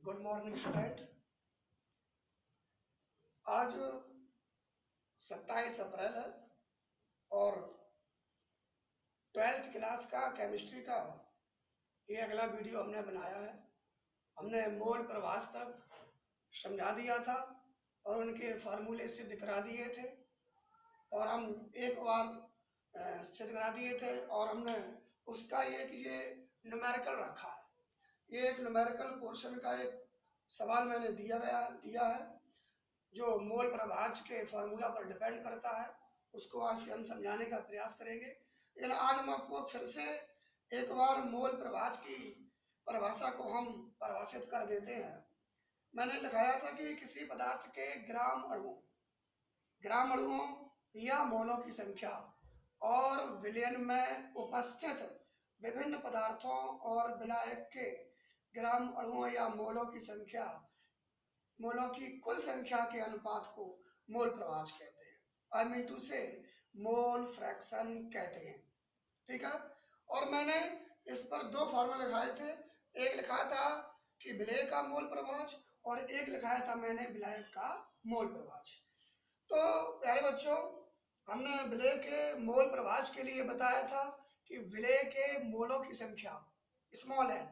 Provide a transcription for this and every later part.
Good morning student. आज 27 अप्रैल है और 12th क्लास का केमिस्ट्री का ये अगला वीडियो हमने बनाया है। हमने मोल प्रभास तक समझा दिया था और उनके फार्मूले सिद्ध करा दिए थे और हम एक बार सिद्ध करा दिए थे और हमने उसका एक ये न्यूमेरिकल रखा है। ये एक न्यूमेरिकल पोर्शन का एक सवाल मैंने दिया है जो मोल प्रभाज के फार्मूला पर डिपेंड करता है। उसको आज से हम समझाने का प्रयास करेंगे, लेकिन आज हम आपको फिर से एक बार मोल प्रभाज की परिभाषा को हम परिभाषित कर देते हैं। मैंने लिखाया था कि किसी पदार्थ के ग्राम अणुओं या मोलों की संख्या और विलयन में उपस्थित विभिन्न पदार्थों और विलायक के ग्राम अणुओं या मोलों की कुल संख्या के अनुपात को मोल प्रभाज कहते हैं। आई मीन टू से मोल फ्रैक्शन कहते हैं। ठीक है, और मैंने इस पर दो फॉर्मूला लिखाए थे। एक लिखा था कि विलय का मोल प्रभाज और एक लिखाया था मैंने विलायक का मोल प्रभाज। तो प्यारे बच्चों, हमने विलय के मोल प्रभाज के लिए बताया था कि विलय के मोलों की संख्या स्मॉल एन,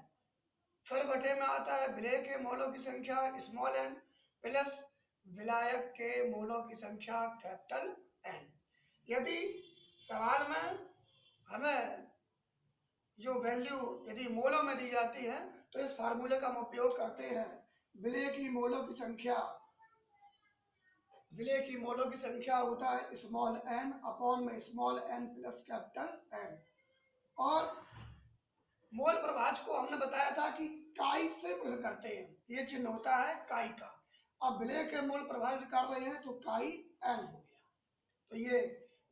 फिर बटे में आता है विलय के मोलों की संख्या स्मॉल एन प्लस विलायक के मोलों की संख्या कैपिटल एन। यदि सवाल में हमें जो वैल्यू यदि मोलों में दी जाती है तो इस फार्मूले का हम उपयोग करते हैं। विलय की मोलों की संख्या होता है स्मॉल एन अपॉन में small N plus capital N. और मोल प्रभाज को हमने बताया था कि काई से प्रयोग करते हैं, ये चिन्ह होता है काई का। अब विलय के मोल प्रभाज कर रहे हैं तो काई एन हो गया। तो ये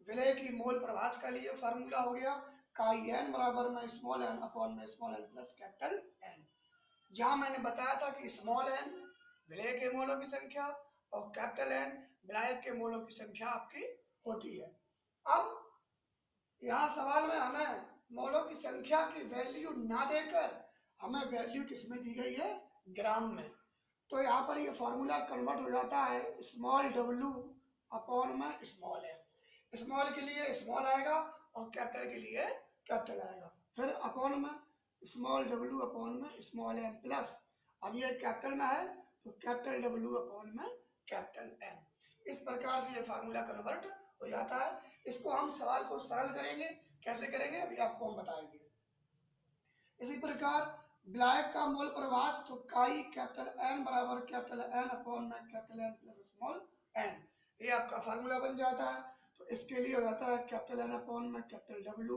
विलय की मोल प्रभाज का लिए फार्मूला हो गया काई एन बराबर में स्मॉल एन अपॉन में small N plus capital N, जहां मैंने बताया था कि स्मॉल एन विलय के मोलों की संख्या और कैपिटल एन विलायक के मोलों की संख्या आपकी होती है। अब यहाँ सवाल में हमें मोलों की संख्या की वैल्यू ना देकर हमें वैल्यू किसमें दी गई है, ग्राम में। तो यहाँ पर ये फॉर्मूला कन्वर्ट हो जाता है स्मॉल डब्ल्यू अपॉन में स्मॉल एन। स्मॉल के लिए स्मॉल आएगा और कैपिटल के लिए कैपिटल आएगा, फिर अपॉन में स्मॉल डब्ल्यू अपॉन में स्मॉल एन प्लस, अब ये कैपिटल में है तो कैपिटल डब्ल्यू अपॉन में कैपिटल एन। इस प्रकार से ये फार्मूला कन्वर्ट हो जाता है। इसको हम सवाल को सरल करेंगे, कैसे करेंगे अभी आपको हम बताएंगे। इसी प्रकार विलायक का मोल प्रभाज तो काई कैपिटल एन बराबर कैपिटल एन अपॉन में capital N plus small N, ये आपका फार्मूला बन जाता है। तो इसके लिए हो जाता है कैपिटल एन अपॉन में कैपिटल डब्ल्यू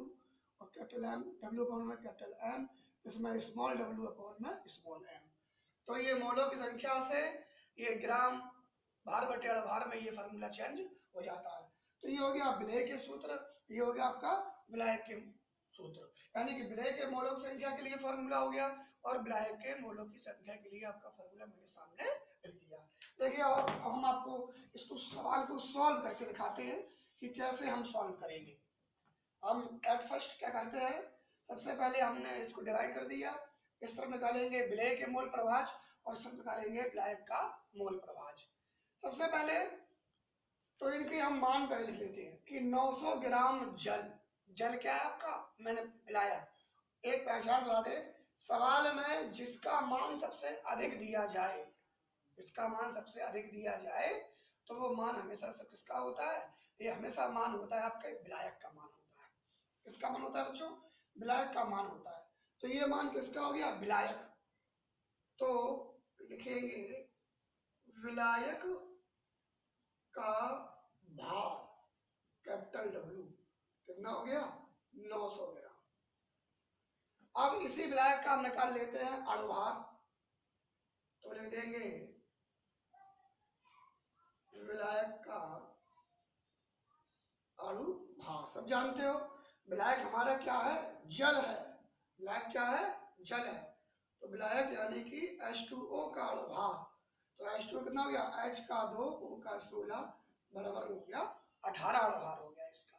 और कैपिटल एम डब्ल्यू अपॉन में कैपिटल एम, इसमें स्मॉल डब्ल्यू अपॉन में स्मॉल एम। तो ये मोलों की संख्या से ये ग्राम भार बटे भार में ये फार्मूला चेंज हो जाता है। तो ये हो गया विलय के सूत्र, ये हो गया आपका विलायक के सूत्र, यानी कि विलय के मोलों की संख्या के लिए फार्मूला हो गया और विलायक के मोलों की संख्या के लिए आपका फार्मूला मेरे सामने लिख दिया। देखिए अब हम आपको इसको सवाल को सॉल्व करके दिखाते हैं कि कैसे हम सॉल्व करेंगे। हम एट फर्स्ट क्या करते हैं, सबसे पहले हमने इसको डिवाइड कर दिया, इस तरफ निकालेंगे विलय के मोल प्रभाज और सब निकालेंगे विलायक का मोल प्रभाज। सबसे पहले तो इनके हम मान पहले लिख लेते हैं कि 900 ग्राम जल क्या है आपका, मैंने मिलाया। एक पहचान बता दे, सवाल में जिसका मान सबसे अधिक दिया जाए, इसका मान सबसे अधिक दिया जाए तो वो मान हमेशा सब किसका होता है, ये हमेशा मान होता है आपके विलायक का मान होता है। किसका मान होता है बच्चों, विलायक का मान होता है। तो ये मान किसका हो गया, विलायक। तो लिखेंगे विलायक का भार कैपिटल डब्ल्यू कितना हो गया, 900 ग्राम। अब इसी विलायक का हम निकाल लेते हैं अणुभार, तो लिख देंगे विलायक का अणुभार। सब जानते हो विलायक हमारा क्या है, जल है। विलायक क्या है, जल है। तो विलायक यानी कि H2O का अणुभार, तो H2O कितना हो गया, H का 2 O का 16 बराबर हो गया 18 अणुभार हो गया, इसका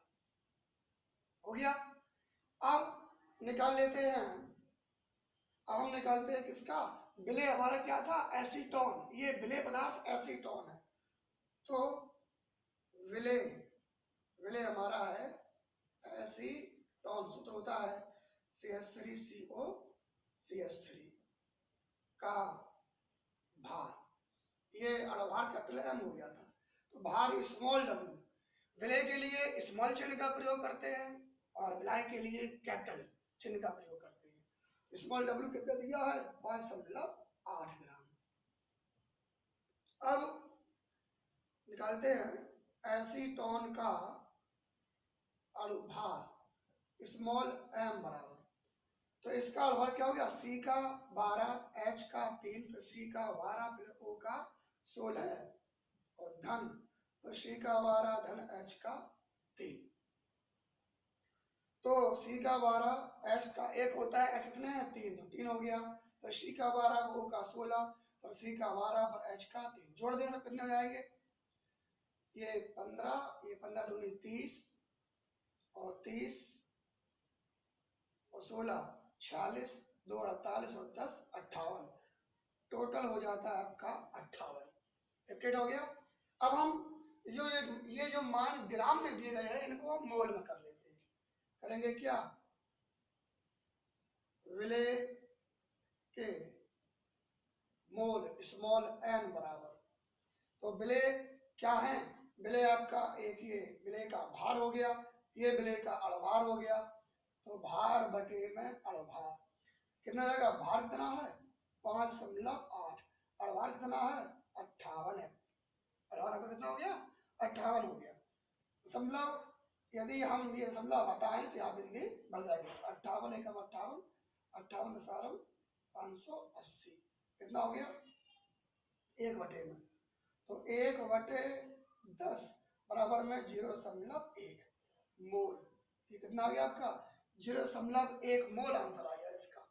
हो गया। अब निकाल लेते हैं, अब हम निकालते हैं किसका, विलेय हमारा क्या था, एसीटोन, ये विलेय पदार्थ एसीटोन है। तो विलेय विलेय हमारा है एसीटोन, सूत्र होता है CH3CO CH3 का भार, ये अणुभार कैपिटल M हो गया था। तो भार स्मॉल w, विलय के लिए स्मॉल चिन्ह का प्रयोग करते हैं और विलय के लिए कैपिटल चिन्ह का प्रयोग करते हैं। स्मॉल w कितना दिया है, 5.8 ग्राम। अब निकालते हैं एसीटोन का अणुभार स्मॉल m बराबर, तो इसका अणुभार क्या हो गया, C का 12, H का 3, फिर C का 12, फिर O का 16 और धन, तो C का 12 धन H का 3। तो C का 12 H का 1 होता है, H कितने हैं 3, तो 3 हो गया। तो C का 12 O का 16 और C का 12 पर H का 3 जोड़ दे, सब कितने हो जाएंगे, ये 15, ये 15 दूनी 30 और 30 और 16 46, 2 48 और 10 58, टोटल हो जाता है आपका 58। फिफ्टेड हो गया। अब हम ये जो मान ग्राम में दिए गए हैं इनको हम मोल में कर लेते हैं। करेंगे क्या, विलेय के मोल स्मॉल n बराबर, तो विलेय क्या है, विलेय आपका एक ये विलेय का भार हो गया, ये विलेय का अणुभार हो गया। तो भार बटे में अणुभार कितना जाएगा, भार कितना है 5.8, अणुभार कितना है 58 है, अणुभार आपका कितना हो गया 58 हो गया। दशमलव यदि हम ये दशमलव हटाएं तो यहाँ बिंदी बढ़ जाएगी, 58 एकम 58, 58 दशारम 580 कितना हो गया 1 बटे में, तो 1/10 बराबर में 0.1 मोल, ये कितना आ गया आपका 0.1 मोल आंसर आ गया इसका।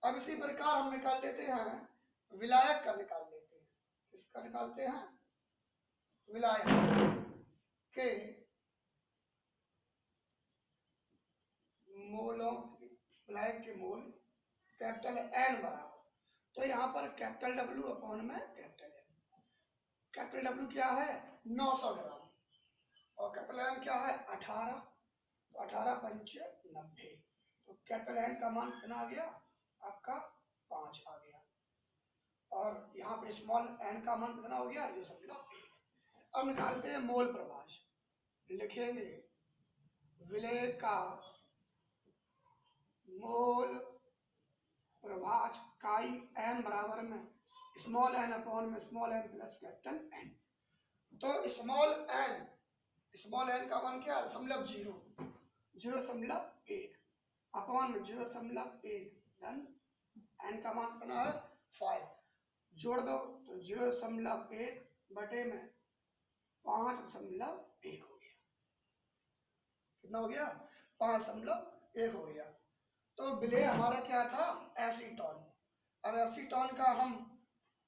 अब इसी प्रकार हम निकाल लेते हैं विलायक का, निकाल लेते हैं, किसका निकालते हैं, विलायक के मोलों, विलायक के मोल कैपिटल N बराबर, तो यहाँ पर कैपिटल W अपॉन में कैपिटल N, कैपिटल W क्या है 900 ग्राम और कैपिटल M क्या है 18, तो 18 पंच 90, तो कैपिटल N का मान कितना आ गया आपका 5 आ गया, और यहाँ पे स्मॉल n का मान कितना हो गया 0.1। अब निकालते हैं मोल प्रभाज, लिखेंगे विलेय का मोल प्रभाज काई n बराबर में स्मॉल n अपॉन में small n plus capital N। तो स्मॉल n का मान क्या है 0.1 अपॉन में 0.1 धन n का मान कितना है 5, जोड़ दो तो 0.1 बटे में 5.1 हो गया, कितना हो गया 5.1 हो गया। तो विलेय हमारा क्या था एसीटोन, अब एसीटोन का हम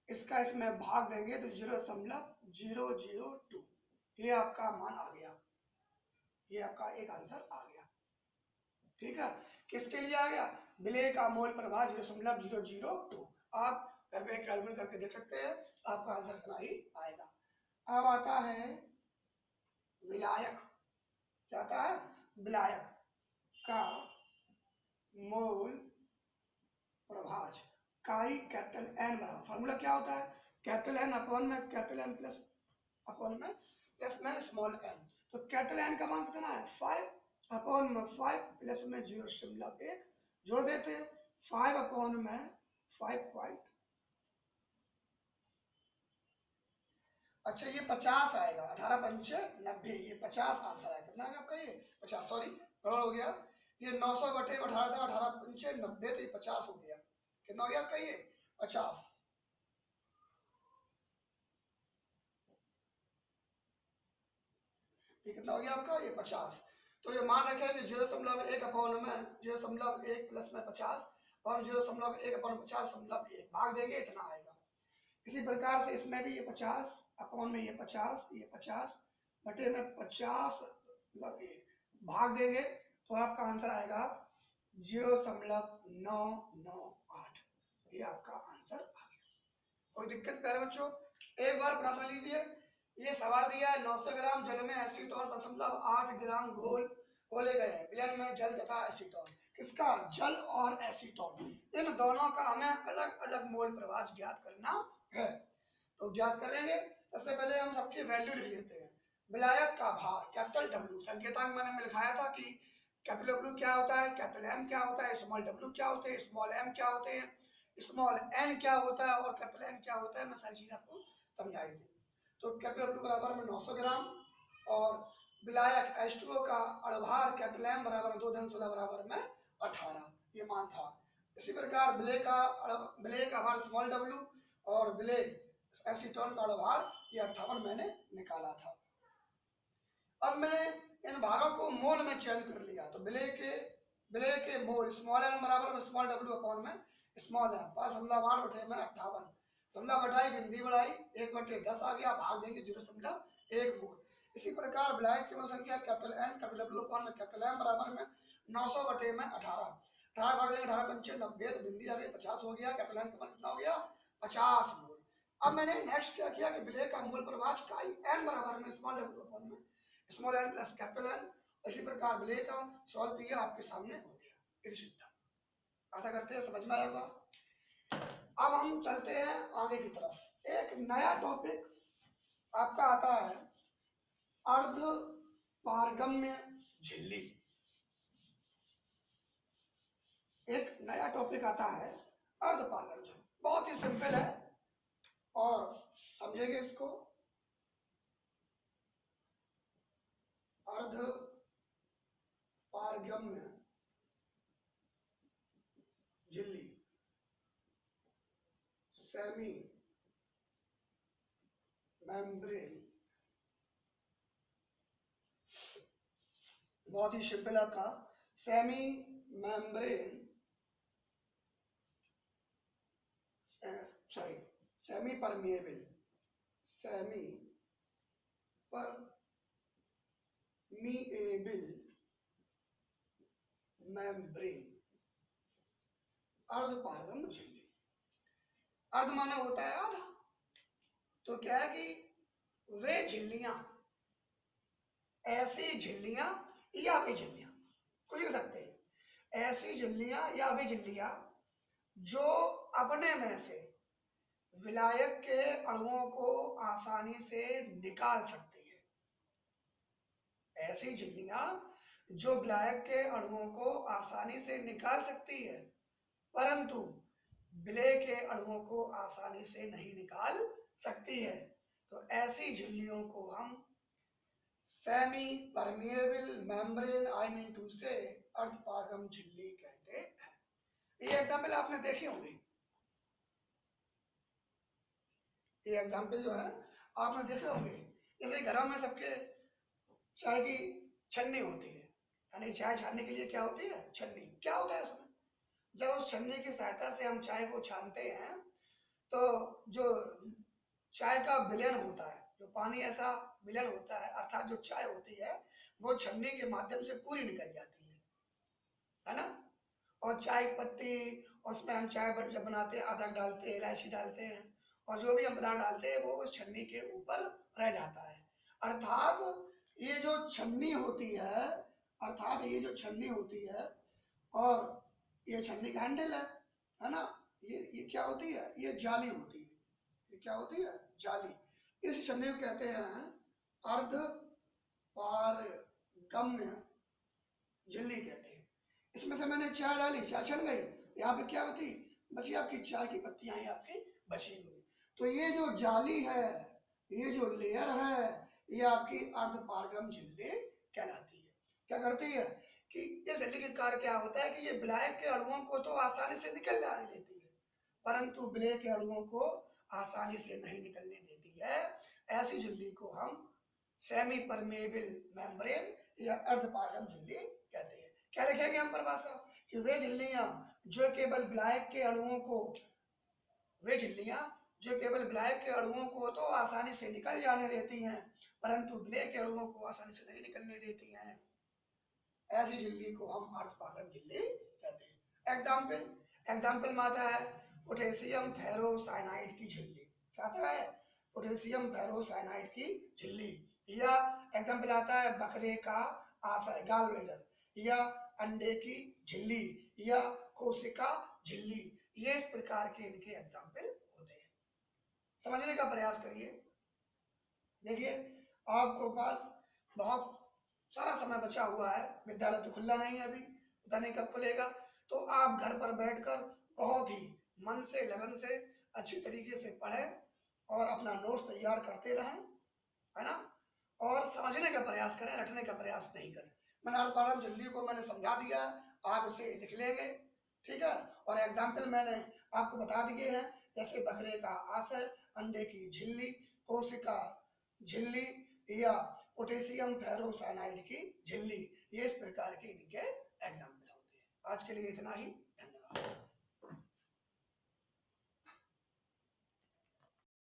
इसका इसमें भाग देंगे तो 0.002, ये आपका मान आ गया, ये आपका एक आंसर आ गया, ठीक है। किसके लिए आ गया, विलेय का मोल प्रभाव 0.002, आप घर में कैलकुलेट करके देख सकते हैं, आपका आंसर इतना ही आएगा। अब आता है विलायक, क्या आता है विलायक का मोल प्रभाज काई कैपिटल N बराबर, फार्मूला क्या होता है कैपिटल N अपॉन में कैपिटल N प्लस अपॉन में प्लस में स्मॉल n, तो कैपिटल N का मान कितना है 5 अपॉन में 5 प्लस में 0.1 जोड़ देते हैं, 5 अपॉन में 5 अच्छा ये 50 आएगा, 18 पंच 90, ये 50 आंसर आएगा, कितना आएगा आपका ये 50, सॉरी गड़बड़ हो गया, ये 900 बटे 18 था, 18 पंच 90, तो ये 50 हो गया, कितना हो गया आपका ये 50। ये कितना हो गया आपका ये 50, तो ये मान रखेंगे 0.1 अपॉन में 0.1 प्लस में 50 और 0.1 अपॉन 50.1 भाग देंगे इतना आएगा। इसी प्रकार से इसमें भी ये 50 अपॉन में ये 50 बटे में 50.1 भाग देंगे तो आपका आंसर आएगा 0.998, ये आपका आंसर कोई दिक्कत प्यारे बच्चों? एक बार प्रश्न लीजिए, ये सवाल दिया है 900 ग्राम जल में एसीटोन 8 ग्राम घोले गए हैं विलयन में जल तथा एसीटोन। किसका? जल और एसीटोन, इन दोनों का हमें अलग अलग मोल प्रभाव ज्ञात करना है। तो ज्ञात करेंगे। सबसे पहले हम सबकी वैल्यू लिख लेते हैं। विलायक का भार कैपिटल डब्ल्यू, संकेतांक मैंने लिखाया था कि कैपिटल डब्ल्यू क्या होता है, कैपिटल एम क्या होता है, स्मॉल डब्ल्यू क्या होते हैं, स्मॉल एम क्या होते हैं, स्मॉल एन क्या होता है और कैपिटल एन क्या होता है, मैं सारी चीजें आपको समझाई थी। तो कैपिटल डब्ल्यू बराबर में 900 ग्राम और विलायक H2O का अणुभार कैपिटल एम बराबर 2 बराबर में 18, ये मान था। इसी प्रकार विलय का भार स्मॉल डब्ल्यू और विलय एसीटोन का अणुभार ये 58 मैंने निकाला था। अब मैंने इन भारों को मोल में चेंज कर लिया। तो विलय के मोल स्मॉल एन बराबर में स्मॉल डब्ल्यू अपॉन में स्मॉल एम, 5.8 बटे में 58, समला बढ़ाई बिंदी बढ़ाई 1/10 आ गया, भाग देंगे 0.1 मोल। इसी प्रकार विलायक की मोल संख्या capital N capital W upon में कैपिटल एम बराबर में 900 बटे में 18, 18 भाग देंगे 18 पंचे 90, तो बिंदी आ गई 50 हो गया, कैपिटल एम का मान कितना हो गया 50 मोल। अब मैंने नेक्स्ट क्या किया कि विलय का मोल प्रभाव का एन बराबर में स्मॉल डब्ल्यू अपॉन में small N plus capital N, इसी प्रकार विलय का सॉल्व किया, आपके सामने हो गया। आशा करते हैं समझ में आएगा। अब हम चलते हैं आगे की तरफ। एक नया टॉपिक आपका आता है अर्ध पारगम्य झिल्ली। एक नया टॉपिक आता है अर्ध पारगम्य झिल्ली, बहुत ही सिंपल है और समझेंगे इसको। अर्ध पारगम्य झिल्ली, सेमी मेम्ब्रेन, बहुत ही सिंपल आपका semi membrane semi permeable membrane अर्ध पारगम्य झिल्ली। अर्ध माना होता है आधा, तो क्या है कि वे झिल्लियां, ऐसी झिल्लियां या वे झिल्लियां, कुछ कह सकते हैं, ऐसी झिल्लियां या वे झिल्लियां जो अपने में से विलायक के अणुओं को आसानी से निकाल सकती है। ऐसी झिल्लियां जो विलायक के अणुओं को आसानी से निकाल सकती है, परंतु विलय के अणुओं को आसानी से नहीं निकाल सकती है। तो ऐसी झिल्लियों को हम semipermeable membrane I mean to say अर्धपारगम झिल्ली कहते हैं। ये एग्जाम्पल आपने देखे होंगे, ये एग्जाम्पल जो है आपने देखे होंगे। जैसे घरों में सबके चाय की छन्नी होती है, यानी चाय छानने के लिए क्या होती है, छन्नी। क्या होता है उसमें? जब उस छन्नी की सहायता से हम चाय को छानते हैं तो जो चाय का विलयन होता है, जो पानी ऐसा विलयन होता है, अर्थात जो चाय होती है वो छन्नी के माध्यम से पूरी निकल जाती है ना। और चाय की पत्ती, उसमें हम चाय जब बनाते हैं अदरक डालते हैं, इलायची डालते हैं और जो भी हम पदार्थ डालते हैं वो उस छन्नी के ऊपर रह जाता है। अर्थात ये जो छन्नी होती है, और ये छन्नी का हैंडल है ना, ये क्या होती है, ये जाली होती है। ये क्या होती है, जाली। इस छन्नी को कहते हैं अर्ध पारगम्य झिल्ली कहते हैं। इसमें से मैंने चाय डाली, चाय छन गई, यहाँ पे क्या बची आपकी चाय की पत्तियां ही आपकी बची हुई। तो ये जो जाली है, ये जो लेयर है, ये आपकी अर्ध पारगम झिल्ली कहलाती है। क्या करती है कि ये झिल्ली का कार्य क्या होता है कि ये विलायक के अणुओं को तो आसानी से निकल जाने देती है, परंतु विलय के अणुओं को आसानी से नहीं निकलने देती है। ऐसी झिल्ली को हम सेमी परमेबल मेम्ब्रेन या अर्ध पारगम झिल्ली कहते हैं। क्या लिखेंगे हम परिभाषा कि वे झिल्लियां जो केवल विलायक के अणुओं को तो आसानी से निकल जाने देती हैं, परंतु विलय के अणुओं को आसानी से नहीं निकलने देती हैं, ऐसी झिल्ली को हम अर्ध पारगम झिल्ली कहते हैं। एग्जाम्पल में आता है पोटेशियम फेरोसाइनाइड की झिल्ली। क्या आता है? पोटेशियम फेरोसाइनाइड की झिल्ली। या एग्जाम्पल आता है बकरे का आशय गाल ब्लैडर, या अंडे की झिल्ली, या कोशिका झिल्ली। ये इस प्रकार के इनके एग्जाम्पल होते हैं। समझने का प्रयास करिए। देखिए आपको पास बहुत सारा समय बचा हुआ है, विद्यालय तो खुला नहीं है अभी, पता नहीं कब खुलेगा। तो आप घर पर बैठकर बहुत ही मन से लगन से अच्छी तरीके से पढ़ें और अपना नोट्स तैयार करते रहें, है ना। और समझने का प्रयास करें, रटने का प्रयास नहीं करें। मैंने अल्पारम झिल्ली को मैंने समझा दिया, आप इसे लिख लेंगे, ठीक है। और एग्जाम्पल मैंने आपको बता दिए हैं, जैसे बकरे का आशय, अंडे की झिल्ली, कोशिका झिल्ली, या पोटेशियम फेरोसाइनाइड की झिल्ली। ये इस प्रकार के इनके एग्जाम्पल होते हैं। आज के लिए इतना ही।